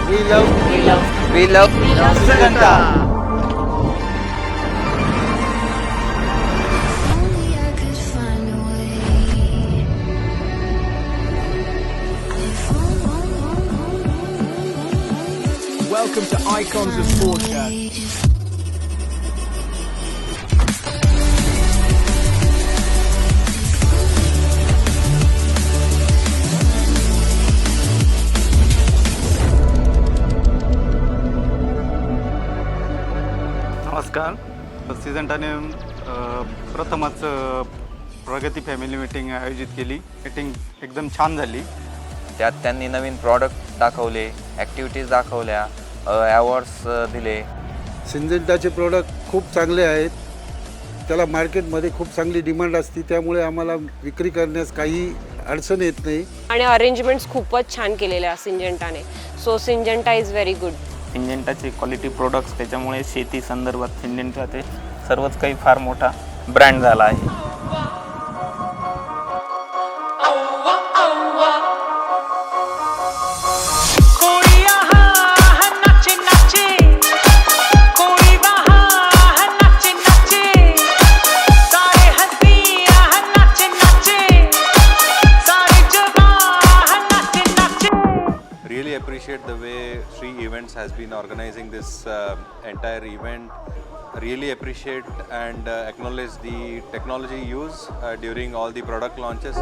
We love Syngenta. Only I could find a way. Welcome to Icons of Porsche. नमस्कार. सिजंटाने प्रथमच प्रगती family meeting आयोजित केली. Meeting एकदम छान झाली. त्यात त्यांनी नवीन प्रॉडक्ट दाखवले, ॲक्टिव्हिटीज दाखवल्या, अवॉर्ड्स दिले. सिंजेंटाचे प्रोडक्ट खूप चांगले आहेत. त्याला मार्केटमध्ये खूप चांगली डिमांड असते, त्यामुळे आम्हाला विक्री करण्यास काही अडचण येत नाही. आणि अरेंजमेंट्स खूपच छान केलेले आहे सिंजेंटाने. So Syngenta is very good. सिंजेंटाचे क्वालिटी प्रोडक्ट्स, त्याच्यामुळे शेती संदर्भात सिंजेंटा ते सर्वच काही फार मोठा ब्रँड झाला आहे. Really appreciate the way Shree Events has been organizing this entire event. Really appreciate and acknowledge the technology used during all the product launches.